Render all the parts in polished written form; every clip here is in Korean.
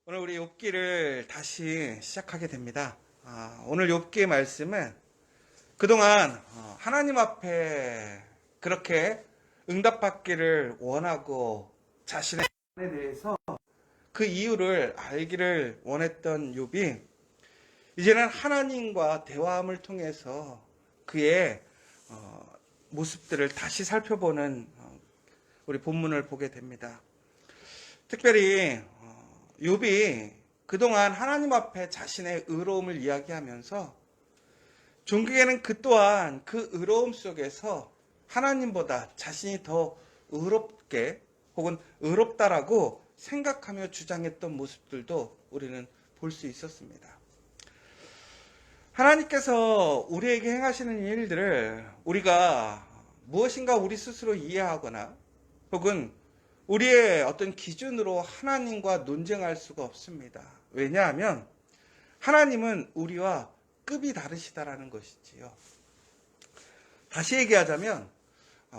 오늘 우리 욥기를 다시 시작하게 됩니다. 오늘 욥기의 말씀은 그동안 하나님 앞에 그렇게 응답받기를 원하고 자신의 에 대해서 그 이유를 알기를 원했던 욥이 이제는 하나님과 대화함을 통해서 그의 모습들을 다시 살펴보는 우리 본문을 보게 됩니다. 특별히 욥이 그동안 하나님 앞에 자신의 의로움을 이야기하면서 종국에는 그 또한 그 의로움 속에서 하나님보다 자신이 더 의롭게 혹은 의롭다라고 생각하며 주장했던 모습들도 우리는 볼 수 있었습니다. 하나님께서 우리에게 행하시는 일들을 우리가 무엇인가 우리 스스로 이해하거나 혹은 우리의 어떤 기준으로 하나님과 논쟁할 수가 없습니다. 왜냐하면 하나님은 우리와 급이 다르시다라는 것이지요. 다시 얘기하자면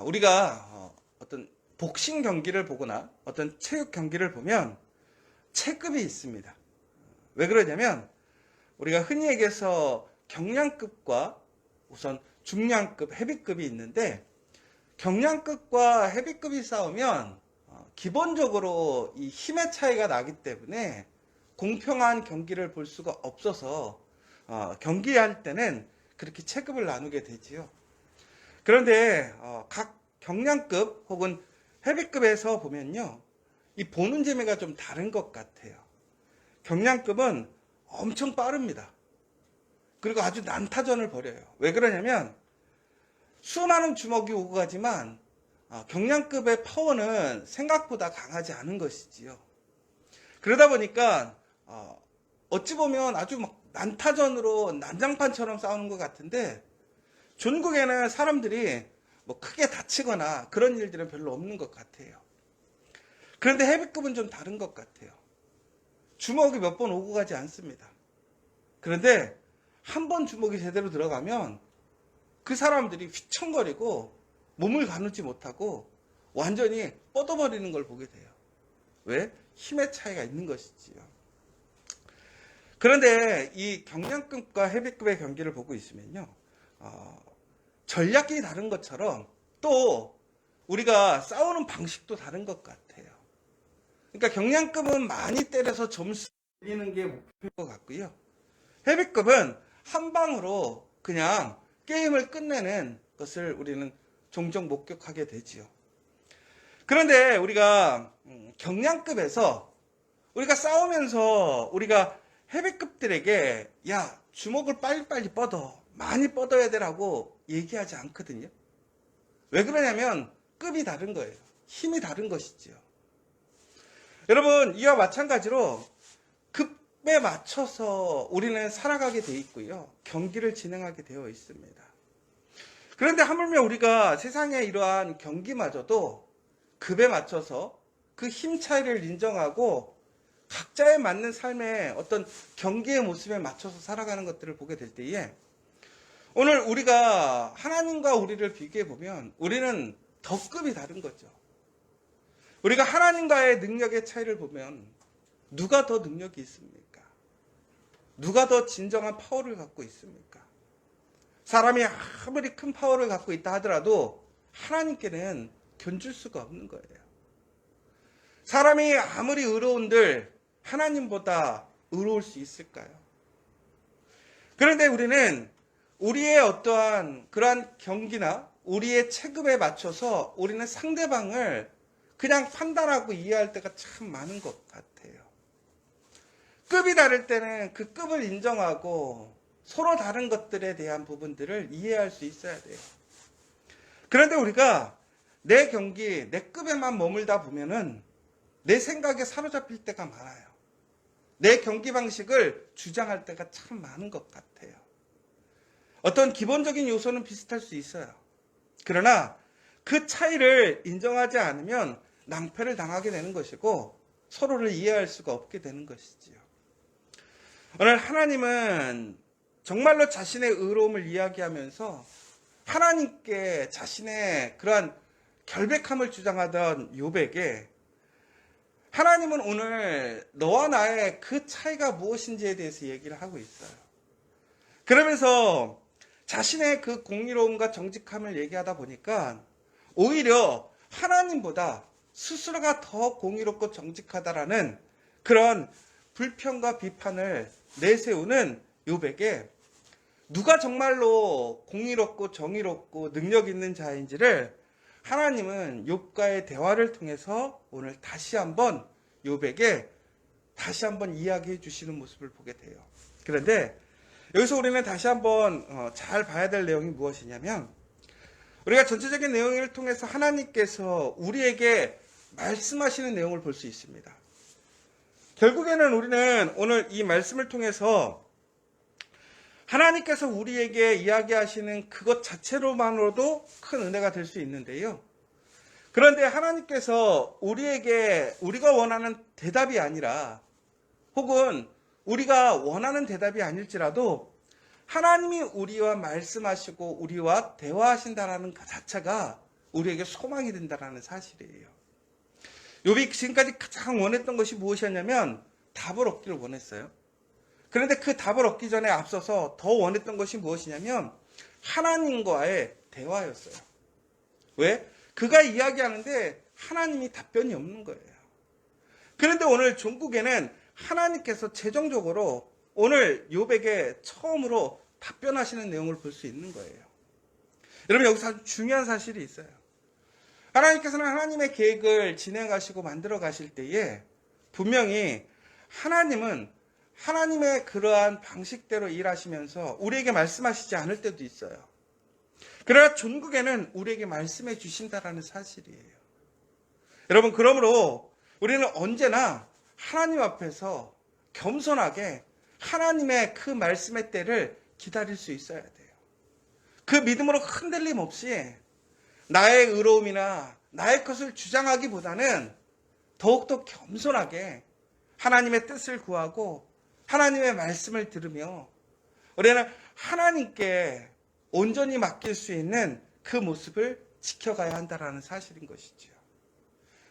우리가 어떤 복싱 경기를 보거나 어떤 체육 경기를 보면 체급이 있습니다. 왜 그러냐면 우리가 흔히 얘기해서 경량급과 우선 중량급, 헤비급이 있는데 경량급과 헤비급이 싸우면 기본적으로 이 힘의 차이가 나기 때문에 공평한 경기를 볼 수가 없어서 경기할 때는 그렇게 체급을 나누게 되지요. 그런데 각 경량급 혹은 헤비급에서 보면요, 이 보는 재미가 좀 다른 것 같아요. 경량급은 엄청 빠릅니다. 그리고 아주 난타전을 벌여요. 왜 그러냐면 수많은 주먹이 오고 가지만 경량급의 파워는 생각보다 강하지 않은 것이지요. 그러다 보니까 어찌 보면 아주 막 난타전으로 난장판처럼 싸우는 것 같은데 전국에는 사람들이 뭐 크게 다치거나 그런 일들은 별로 없는 것 같아요. 그런데 헤비급은 좀 다른 것 같아요. 주먹이 몇 번 오고 가지 않습니다. 그런데 한 번 주먹이 제대로 들어가면 그 사람들이 휘청거리고 몸을 가누지 못하고 완전히 뻗어버리는 걸 보게 돼요. 왜? 힘의 차이가 있는 것이지요. 그런데 이 경량급과 헤비급의 경기를 보고 있으면요, 전략이 다른 것처럼 또 우리가 싸우는 방식도 다른 것 같아요. 그러니까 경량급은 많이 때려서 점수 올리는 게 목표인 것 같고요. 헤비급은 한 방으로 그냥 게임을 끝내는 것을 우리는 종종 목격하게 되지요. 그런데 우리가 경량급에서 우리가 싸우면서 우리가 헤비급들에게 야, 주먹을 빨리빨리 뻗어, 많이 뻗어야 되라고 얘기하지 않거든요. 왜 그러냐면 급이 다른 거예요. 힘이 다른 것이지요. 여러분, 이와 마찬가지로 급에 맞춰서 우리는 살아가게 돼 있고요. 경기를 진행하게 되어 있습니다. 그런데 하물며 우리가 세상의 이러한 경기마저도 급에 맞춰서 그 힘 차이를 인정하고 각자에 맞는 삶의 어떤 경기의 모습에 맞춰서 살아가는 것들을 보게 될 때에 오늘 우리가 하나님과 우리를 비교해 보면 우리는 더 급이 다른 거죠. 우리가 하나님과의 능력의 차이를 보면 누가 더 능력이 있습니까? 누가 더 진정한 파워를 갖고 있습니까? 사람이 아무리 큰 파워를 갖고 있다 하더라도 하나님께는 견줄 수가 없는 거예요. 사람이 아무리 의로운들 하나님보다 의로울 수 있을까요? 그런데 우리는 우리의 어떠한 그러한 경기나 우리의 체급에 맞춰서 우리는 상대방을 그냥 판단하고 이해할 때가 참 많은 것 같아요. 급이 다를 때는 그 급을 인정하고 서로 다른 것들에 대한 부분들을 이해할 수 있어야 돼요. 그런데 우리가 내 경기, 내 급에만 머물다 보면은 내 생각에 사로잡힐 때가 많아요. 내 경기 방식을 주장할 때가 참 많은 것 같아요. 어떤 기본적인 요소는 비슷할 수 있어요. 그러나 그 차이를 인정하지 않으면 낭패를 당하게 되는 것이고 서로를 이해할 수가 없게 되는 것이지요. 오늘 하나님은 정말로 자신의 의로움을 이야기하면서 하나님께 자신의 그러한 결백함을 주장하던 욥에게 하나님은 오늘 너와 나의 그 차이가 무엇인지에 대해서 얘기를 하고 있어요. 그러면서 자신의 그 공의로움과 정직함을 얘기하다 보니까 오히려 하나님보다 스스로가 더 공의롭고 정직하다라는 그런 불평과 비판을 내세우는 욥에게 누가 정말로 공의롭고 정의롭고 능력 있는 자인지를 하나님은 욥과의 대화를 통해서 오늘 다시 한번 욥에게 다시 한번 이야기해 주시는 모습을 보게 돼요. 그런데 여기서 우리는 다시 한번 잘 봐야 될 내용이 무엇이냐면, 우리가 전체적인 내용을 통해서 하나님께서 우리에게 말씀하시는 내용을 볼 수 있습니다. 결국에는 우리는 오늘 이 말씀을 통해서 하나님께서 우리에게 이야기하시는 그것 자체로만으로도 큰 은혜가 될 수 있는데요. 그런데 하나님께서 우리에게 우리가 원하는 대답이 아니라, 혹은 우리가 원하는 대답이 아닐지라도 하나님이 우리와 말씀하시고 우리와 대화하신다라는 그 자체가 우리에게 소망이 된다라는 사실이에요. 욥이 지금까지 가장 원했던 것이 무엇이었냐면 답을 얻기를 원했어요. 그런데 그 답을 얻기 전에 앞서서 더 원했던 것이 무엇이냐면 하나님과의 대화였어요. 왜? 그가 이야기하는데 하나님이 답변이 없는 거예요. 그런데 오늘 종국에는 하나님께서 최종적으로 오늘 욥에게 처음으로 답변하시는 내용을 볼 수 있는 거예요. 여러분, 여기서 아주 중요한 사실이 있어요. 하나님께서는 하나님의 계획을 진행하시고 만들어 가실 때에 분명히 하나님은 하나님의 그러한 방식대로 일하시면서 우리에게 말씀하시지 않을 때도 있어요. 그러나 종국에는 우리에게 말씀해 주신다라는 사실이에요. 여러분, 그러므로 우리는 언제나 하나님 앞에서 겸손하게 하나님의 그 말씀의 때를 기다릴 수 있어야 돼요. 그 믿음으로 흔들림 없이 나의 의로움이나 나의 것을 주장하기보다는 더욱더 겸손하게 하나님의 뜻을 구하고 하나님의 말씀을 들으며 우리는 하나님께 온전히 맡길 수 있는 그 모습을 지켜가야 한다는 사실인 것이죠.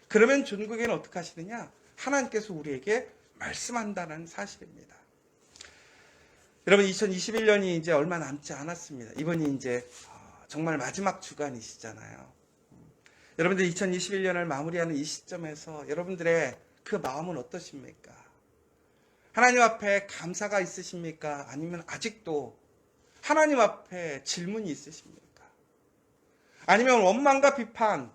그러면 종국에는 어떻게 하시느냐? 하나님께서 우리에게 말씀한다는 사실입니다. 여러분, 2021년이 이제 얼마 남지 않았습니다. 이번이 이제 정말 마지막 주간이시잖아요. 여러분들 2021년을 마무리하는 이 시점에서 여러분들의 그 마음은 어떠십니까? 하나님 앞에 감사가 있으십니까? 아니면 아직도 하나님 앞에 질문이 있으십니까? 아니면 원망과 비판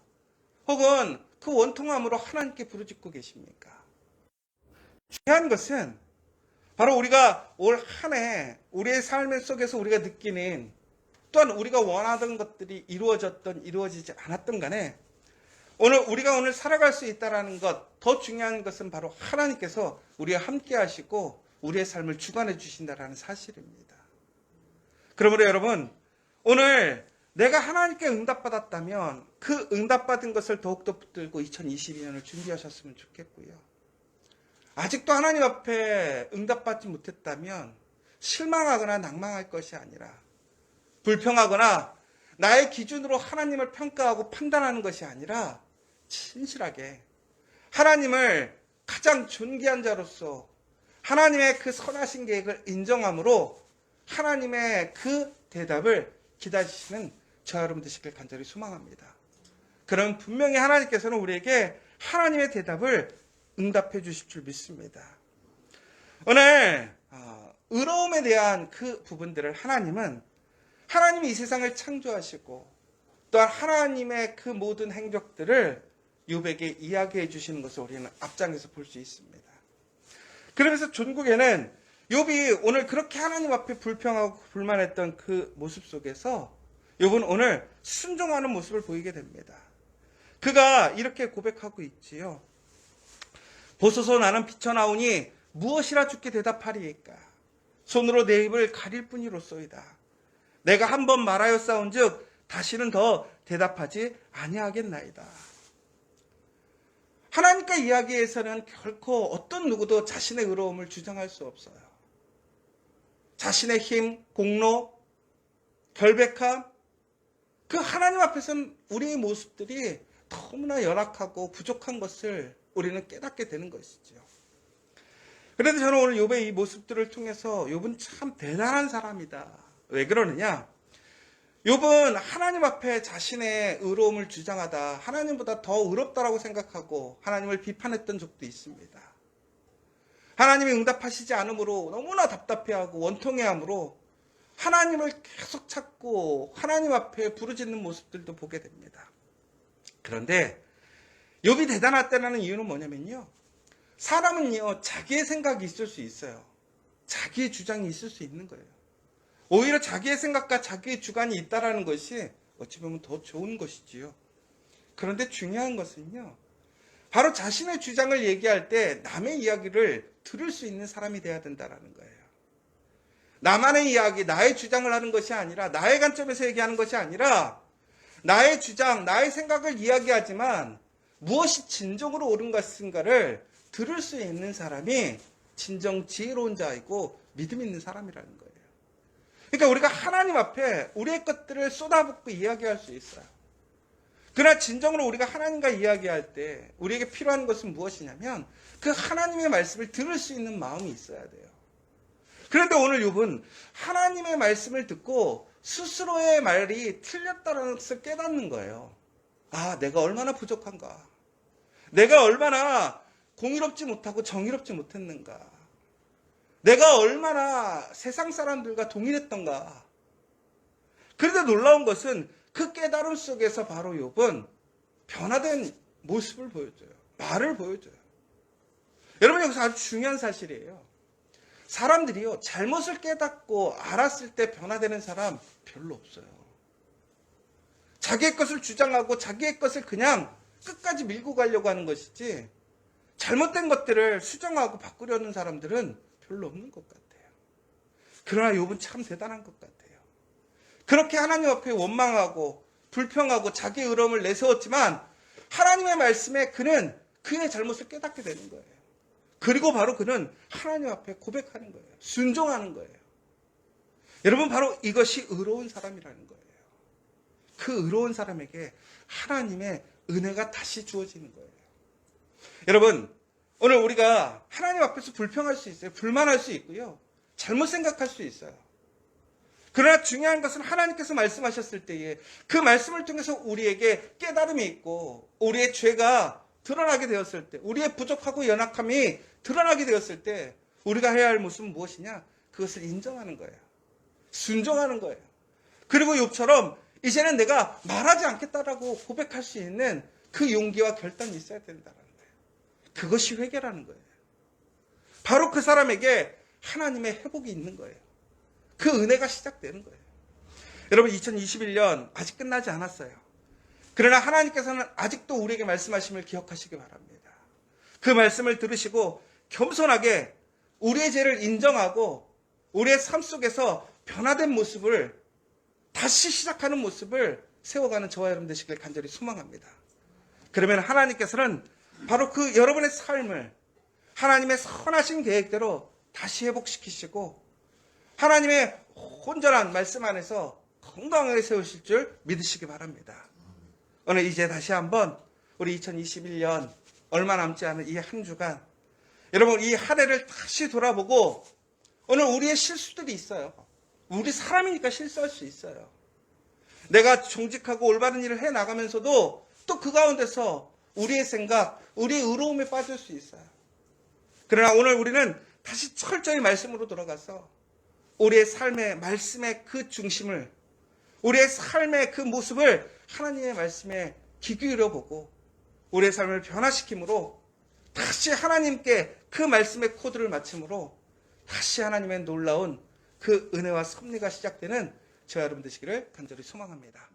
혹은 그 원통함으로 하나님께 부르짖고 계십니까? 중요한 것은 바로 우리가 올 한 해 우리의 삶 속에서 우리가 느끼는, 또한 우리가 원하던 것들이 이루어졌던 이루어지지 않았던 간에 우리가 오늘 살아갈 수 있다는 것, 더 중요한 것은 바로 하나님께서 우리와 함께 하시고 우리의 삶을 주관해 주신다는 사실입니다. 그러므로 여러분, 오늘 내가 하나님께 응답받았다면 그 응답받은 것을 더욱더 붙들고 2022년을 준비하셨으면 좋겠고요. 아직도 하나님 앞에 응답받지 못했다면 실망하거나 낭망할 것이 아니라 불평하거나 나의 기준으로 하나님을 평가하고 판단하는 것이 아니라 진실하게 하나님을 가장 존귀한 자로서 하나님의 그 선하신 계획을 인정함으로 하나님의 그 대답을 기다리시는 저와 여러분 되시길 간절히 소망합니다. 그럼 분명히 하나님께서는 우리에게 하나님의 대답을 응답해 주실 줄 믿습니다. 오늘 의로움에 대한 그 부분들을 하나님이 이 세상을 창조하시고 또한 하나님의 그 모든 행적들을 욥에게 이야기해 주시는 것을 우리는 앞장에서 볼 수 있습니다. 그러면서 종국에는 욥이 오늘 그렇게 하나님 앞에 불평하고 불만했던 그 모습 속에서 욥은 오늘 순종하는 모습을 보이게 됩니다. 그가 이렇게 고백하고 있지요. 보소서, 나는 비쳐나오니 무엇이라 주께 대답하리이까? 손으로 내 입을 가릴 뿐이로소이다. 내가 한 번 말하였사온즉 다시는 더 대답하지 아니하겠나이다. 하나님과 이야기에서는 결코 어떤 누구도 자신의 의로움을 주장할 수 없어요. 자신의 힘, 공로, 결백함, 그 하나님 앞에서는 우리의 모습들이 너무나 열악하고 부족한 것을 우리는 깨닫게 되는 것이죠. 그런데 저는 오늘 욥의 이 모습들을 통해서 욥은 참 대단한 사람이다. 왜 그러느냐? 욥은 하나님 앞에 자신의 의로움을 주장하다 하나님보다 더 의롭다라고 생각하고 하나님을 비판했던 적도 있습니다. 하나님이 응답하시지 않으므로 너무나 답답해하고 원통해하므로 하나님을 계속 찾고 하나님 앞에 부르짖는 모습들도 보게 됩니다. 그런데 욥이 대단하다는 이유는 뭐냐면요. 사람은요, 자기의 생각이 있을 수 있어요. 자기의 주장이 있을 수 있는 거예요. 오히려 자기의 생각과 자기의 주관이 있다라는 것이 어찌 보면 더 좋은 것이지요. 그런데 중요한 것은요, 바로 자신의 주장을 얘기할 때 남의 이야기를 들을 수 있는 사람이 돼야 된다는 거예요. 나만의 이야기, 나의 주장을 하는 것이 아니라, 나의 관점에서 얘기하는 것이 아니라, 나의 주장, 나의 생각을 이야기하지만 무엇이 진정으로 옳은 것인가를 들을 수 있는 사람이 진정 지혜로운 자이고 믿음 있는 사람이라는 거예요. 그러니까 우리가 하나님 앞에 우리의 것들을 쏟아붓고 이야기할 수 있어요. 그러나 진정으로 우리가 하나님과 이야기할 때 우리에게 필요한 것은 무엇이냐면 그 하나님의 말씀을 들을 수 있는 마음이 있어야 돼요. 그런데 오늘 욥은 하나님의 말씀을 듣고 스스로의 말이 틀렸다는 것을 깨닫는 거예요. 아, 내가 얼마나 부족한가. 내가 얼마나 공의롭지 못하고 정의롭지 못했는가. 내가 얼마나 세상 사람들과 동일했던가. 그런데 놀라운 것은 그 깨달음 속에서 바로 욥은 변화된 모습을 보여줘요. 말을 보여줘요. 여러분, 여기서 아주 중요한 사실이에요. 사람들이요, 잘못을 깨닫고 알았을 때 변화되는 사람 별로 없어요. 자기의 것을 주장하고 자기의 것을 그냥 끝까지 밀고 가려고 하는 것이지 잘못된 것들을 수정하고 바꾸려는 사람들은 별로 없는 것 같아요. 그러나 욥은 참 대단한 것 같아요. 그렇게 하나님 앞에 원망하고 불평하고 자기의 의로움을 내세웠지만 하나님의 말씀에 그는 그의 잘못을 깨닫게 되는 거예요. 그리고 바로 그는 하나님 앞에 고백하는 거예요. 순종하는 거예요. 여러분, 바로 이것이 의로운 사람이라는 거예요. 그 의로운 사람에게 하나님의 은혜가 다시 주어지는 거예요. 여러분, 오늘 우리가 하나님 앞에서 불평할 수 있어요. 불만할 수 있고요. 잘못 생각할 수 있어요. 그러나 중요한 것은 하나님께서 말씀하셨을 때에 그 말씀을 통해서 우리에게 깨달음이 있고 우리의 죄가 드러나게 되었을 때, 우리의 부족하고 연약함이 드러나게 되었을 때 우리가 해야 할 모습은 무엇이냐? 그것을 인정하는 거예요. 순종하는 거예요. 그리고 욥처럼 이제는 내가 말하지 않겠다라고 고백할 수 있는 그 용기와 결단이 있어야 된다는 거예요. 그것이 회개라는 거예요. 바로 그 사람에게 하나님의 회복이 있는 거예요. 그 은혜가 시작되는 거예요. 여러분, 2021년 아직 끝나지 않았어요. 그러나 하나님께서는 아직도 우리에게 말씀하심을 기억하시기 바랍니다. 그 말씀을 들으시고 겸손하게 우리의 죄를 인정하고 우리의 삶 속에서 변화된 모습을 다시 시작하는 모습을 세워가는 저와 여러분 되시길 간절히 소망합니다. 그러면 하나님께서는 바로 그 여러분의 삶을 하나님의 선하신 계획대로 다시 회복시키시고 하나님의 온전한 말씀 안에서 건강하게 세우실 줄 믿으시기 바랍니다. 오늘 이제 다시 한번 우리 2021년 얼마 남지 않은 이 한 주간 여러분 이 한 해를 다시 돌아보고 오늘 우리의 실수들이 있어요. 우리 사람이니까 실수할 수 있어요. 내가 정직하고 올바른 일을 해나가면서도 또 그 가운데서 우리의 생각, 우리의 의로움에 빠질 수 있어요. 그러나 오늘 우리는 다시 철저히 말씀으로 돌아가서 우리의 삶의 말씀의 그 중심을, 우리의 삶의 그 모습을 하나님의 말씀에 귀 기울여 보고 우리의 삶을 변화시킴으로 다시 하나님께 그 말씀의 코드를 맞춤으로 다시 하나님의 놀라운 그 은혜와 섭리가 시작되는 저와 여러분 되시기를 간절히 소망합니다.